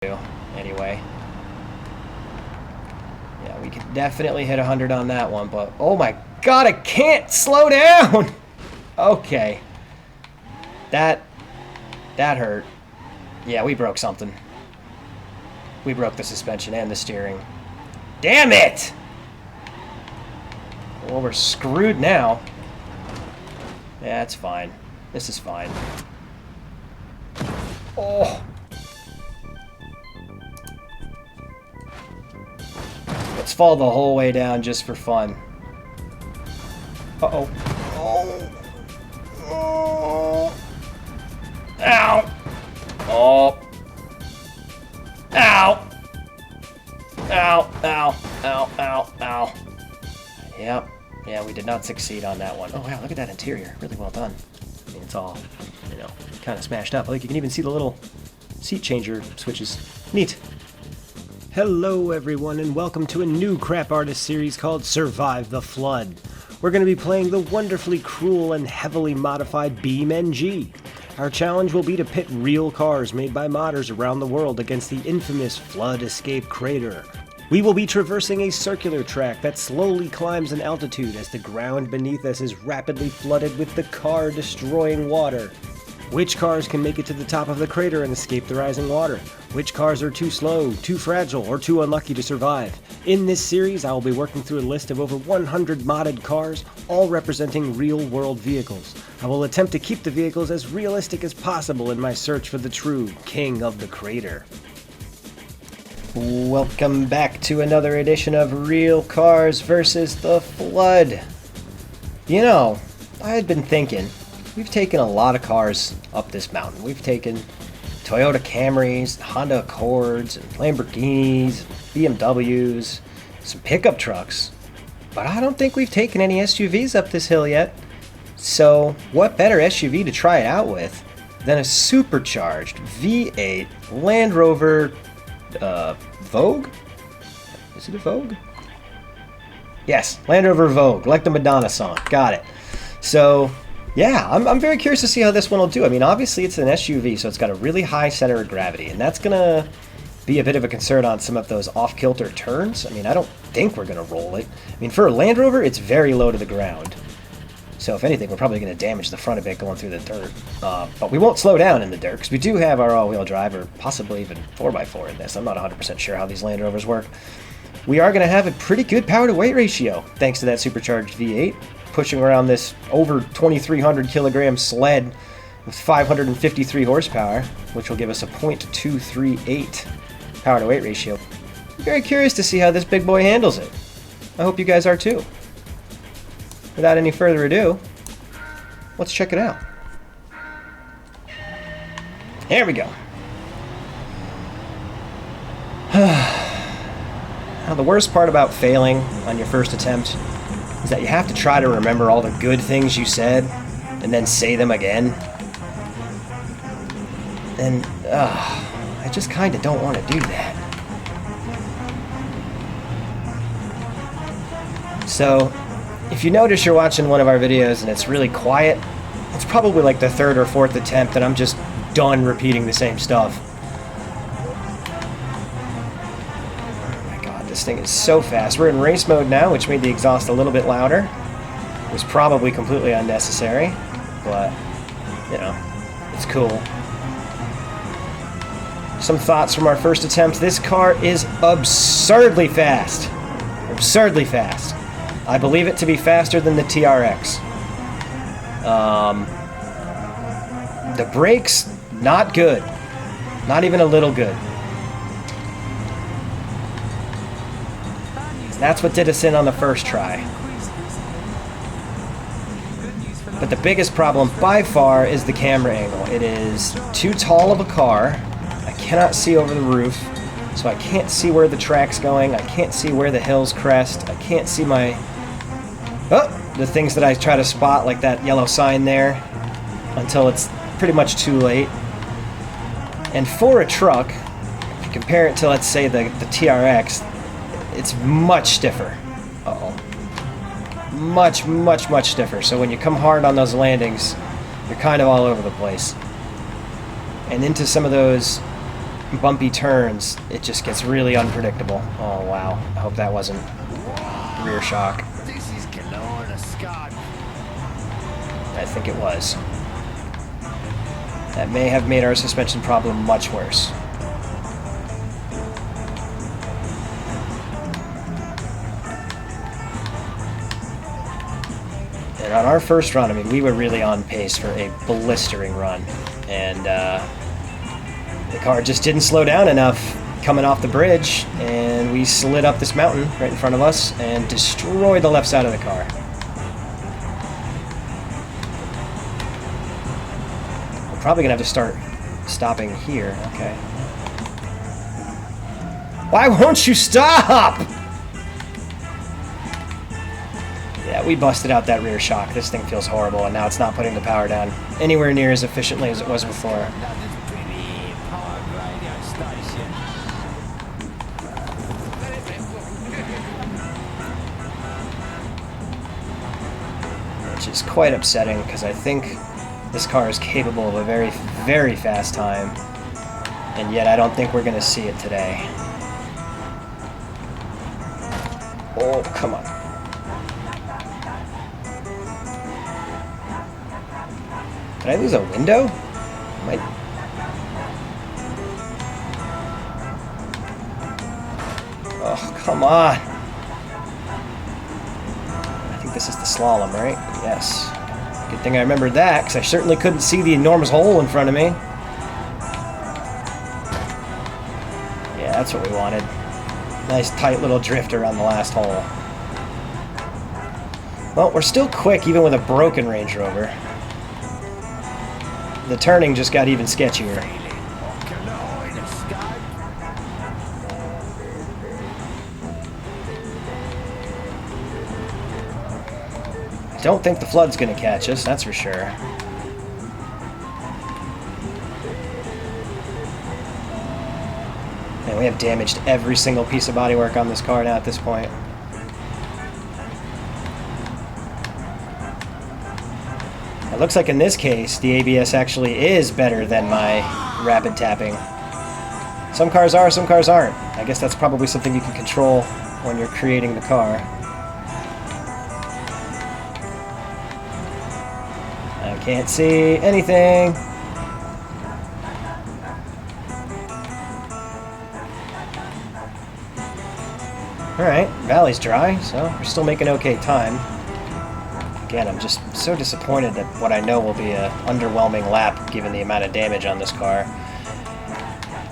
Anyway. Yeah, we could definitely hit 100 on that one, but oh my god, I can't slow down! Okay. That hurt. Yeah, we broke something. We broke the suspension and the steering. Damn it! Well, we're screwed now. Yeah, it's fine. This is fine. Oh! Let's fall the whole way down just for fun. Uh-oh. Oh! Oh! Ow! Oh! Ow! Ow! Ow! Ow! Ow! Ow! Yep. Yeah, we did not succeed on that one. Oh wow, look at that interior. Really well done. I mean, it's all, you know, kind of smashed up. Like, you can even see the little seat changer switches. Neat. Hello everyone, and welcome to a new Crap Artist series called Survive the Flood. We're going to be playing the wonderfully cruel and heavily modified BeamNG. Our challenge will be to pit real cars made by modders around the world against the infamous Flood Escape Crater. We will be traversing a circular track that slowly climbs in altitude as the ground beneath us is rapidly flooded with the car-destroying water. Which cars can make it to the top of the crater and escape the rising water? Which cars are too slow, too fragile, or too unlucky to survive? In this series, I will be working through a list of over 100 modded cars, all representing real-world vehicles. I will attempt to keep the vehicles as realistic as possible in my search for the true king of the crater. Welcome back to another edition of Real Cars vs. the Flood. You know, I had been thinking, we've taken a lot of cars up this mountain. We've taken Toyota Camrys, Honda Accords, and Lamborghinis, and BMWs, some pickup trucks, but I don't think we've taken any SUVs up this hill yet. So what better SUV to try it out with than a supercharged V8 Land Rover Vogue? Is it a Vogue? Yes, Land Rover Vogue, like the Madonna song. Got it. So yeah, I'm very curious to see how this one will do. I mean, obviously it's an SUV, so it's got a really high center of gravity, and that's going to be a bit of a concern on some of those off-kilter turns. I mean, I don't think we're going to roll it. I mean, for a Land Rover, it's very low to the ground. So if anything, we're probably going to damage the front a bit going through the dirt. But we won't slow down in the dirt, because we do have our all-wheel drive, or possibly even 4x4 in this. I'm not 100% sure how these Land Rovers work. We are going to have a pretty good power-to-weight ratio, thanks to that supercharged V8. Pushing around this over 2,300 kilogram sled with 553 horsepower, which will give us a 0.238 power to weight ratio. I'm very curious to see how this big boy handles it. I hope you guys are too. Without any further ado, let's check it out. Here we go. Now, the worst part about failing on your first attempt is that you have to try to remember all the good things you said and then say them again. And I just kind of don't want to do that. So if you notice you're watching one of our videos and it's really quiet, it's probably like the third or fourth attempt and I'm just done repeating the same stuff. This thing is so fast. We're in race mode now, which made the exhaust a little bit louder. It was probably completely unnecessary, but, you know, it's cool. Some thoughts from our first attempt. This car is absurdly fast. Absurdly fast. I believe it to be faster than the TRX. The brakes, not good. Not even a little good. That's what did us in on the first try. But the biggest problem by far is the camera angle. It is too tall of a car. I cannot see over the roof, so I can't see where the track's going. I can't see where the hills crest. I can't see the things that I try to spot, like that yellow sign there, until it's pretty much too late. And for a truck, if you compare it to, let's say, the TRX, it's much stiffer. Uh-oh. Much, much, much stiffer. So when you come hard on those landings, you're kind of all over the place. And into some of those bumpy turns, it just gets really unpredictable. Oh, wow. I hope that wasn't rear shock. I think it was. That may have made our suspension problem much worse. And on our first run, I mean, we were really on pace for a blistering run. And the car just didn't slow down enough coming off the bridge, and we slid up this mountain right in front of us and destroyed the left side of the car. We're probably gonna have to start stopping here. Okay. Why won't you stop? Yeah, we busted out that rear shock. This thing feels horrible, and now it's not putting the power down anywhere near as efficiently as it was before. Which is quite upsetting, because I think this car is capable of a very, very fast time, and yet I don't think we're going to see it today. Oh, come on. Did I lose a window? Might. Oh, come on. I think this is the slalom, right? Yes. Good thing I remembered that, because I certainly couldn't see the enormous hole in front of me. Yeah, that's what we wanted. Nice tight little drift around the last hole. Well, we're still quick even with a broken Range Rover. The turning just got even sketchier. I don't think the flood's gonna catch us, that's for sure. And we have damaged every single piece of bodywork on this car now at this point. It looks like in this case, the ABS actually is better than my rapid tapping. Some cars are, some cars aren't. I guess that's probably something you can control when you're creating the car. I can't see anything. Alright, valley's dry, so we're still making okay time. Again, I'm just so disappointed that what I know will be an underwhelming lap given the amount of damage on this car.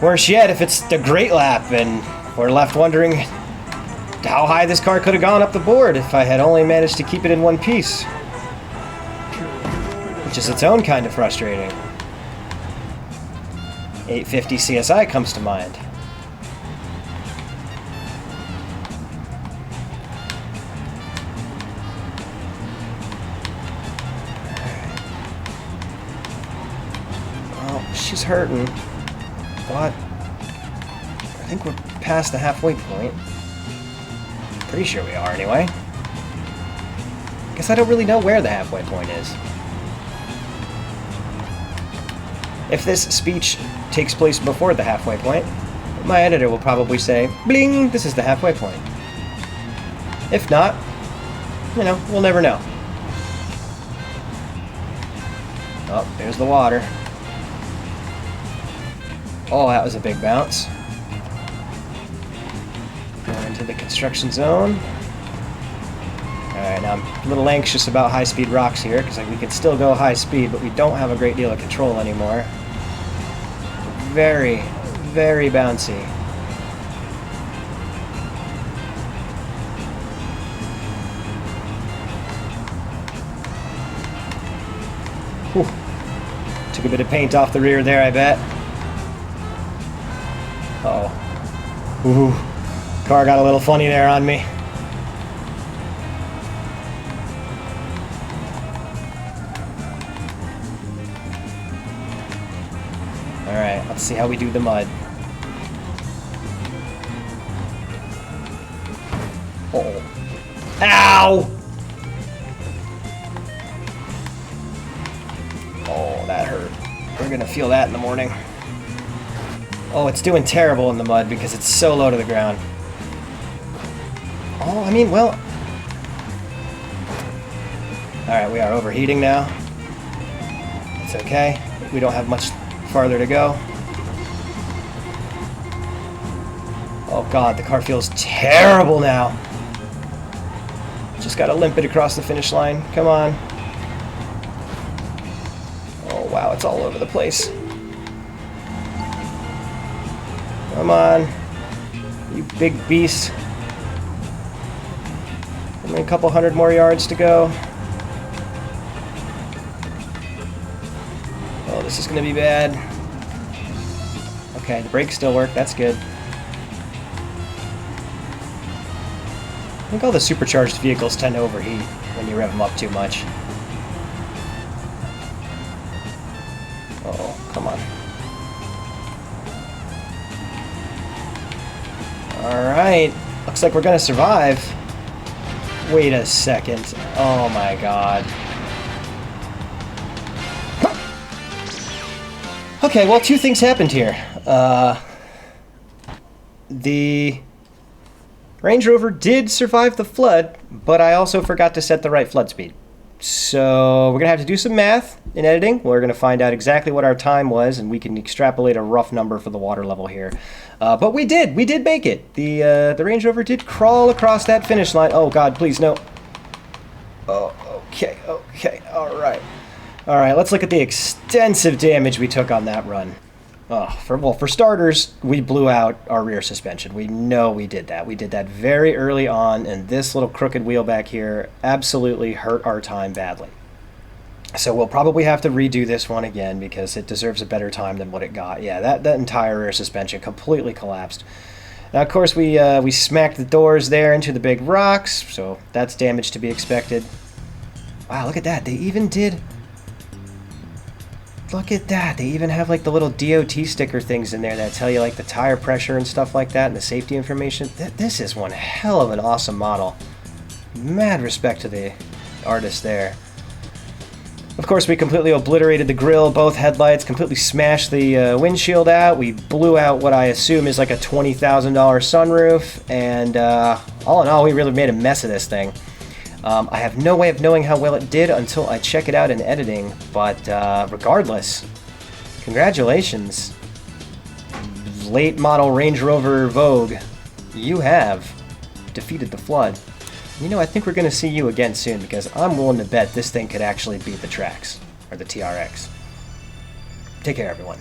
Worse yet, if it's the great lap and we're left wondering how high this car could have gone up the board if I had only managed to keep it in one piece. Which is its own kind of frustrating. 850 CSI comes to mind. She's hurting, but I think we're past the halfway point. Pretty sure we are, anyway. Guess I don't really know where the halfway point is. If this speech takes place before the halfway point, my editor will probably say, bling, this is the halfway point. If not, you know, we'll never know. Oh, there's the water. Oh, that was a big bounce. Going into the construction zone. Alright, now I'm a little anxious about high-speed rocks here, because we can still go high speed, but we don't have a great deal of control anymore. Very, very bouncy. Whew. Took a bit of paint off the rear there, I bet. Uh-oh. Ooh. Car got a little funny there on me. Alright, let's see how we do the mud. Uh-oh. Ow! Oh, that hurt. We're gonna feel that in the morning. Oh, it's doing terrible in the mud because it's so low to the ground. Oh, I mean, well... Alright, we are overheating now. It's okay. We don't have much farther to go. Oh god, the car feels terrible now. Just gotta limp it across the finish line. Come on. Oh wow, it's all over the place. Come on. You big beast. Only a couple hundred more yards to go. Oh, this is gonna be bad. Okay, the brakes still work, that's good. I think all the supercharged vehicles tend to overheat when you rev them up too much. Uh-oh, come on. Alright, looks like we're gonna survive. Wait a second. Oh my god. Okay, well, two things happened here. The Range Rover did survive the flood, but I also forgot to set the right flood speed. So we're going to have to do some math in editing. We're going to find out exactly what our time was, and we can extrapolate a rough number for the water level here. But we did make it. The Range Rover did crawl across that finish line. Oh God, please, no. Oh, okay, all right. All right, let's look at the extensive damage we took on that run. Oh, for starters, we blew out our rear suspension. We know we did that. We did that very early on, and this little crooked wheel back here absolutely hurt our time badly. So we'll probably have to redo this one again because it deserves a better time than what it got. Yeah, that entire rear suspension completely collapsed. Now, of course, we smacked the doors there into the big rocks, so that's damage to be expected. Wow, look at that. They even did... Look at that. They even have like the little DOT sticker things in there that tell you like the tire pressure and stuff like that and the safety information. This is one hell of an awesome model. Mad respect to the artist there. Of course, we completely obliterated the grille, both headlights, completely smashed the windshield out. We blew out what I assume is like a $20,000 sunroof. And all in all, we really made a mess of this thing. I have no way of knowing how well it did until I check it out in editing, but regardless, congratulations, late model Range Rover Vogue. You have defeated the flood. You know, I think we're going to see you again soon because I'm willing to bet this thing could actually beat the Trax, or the TRX. Take care, everyone.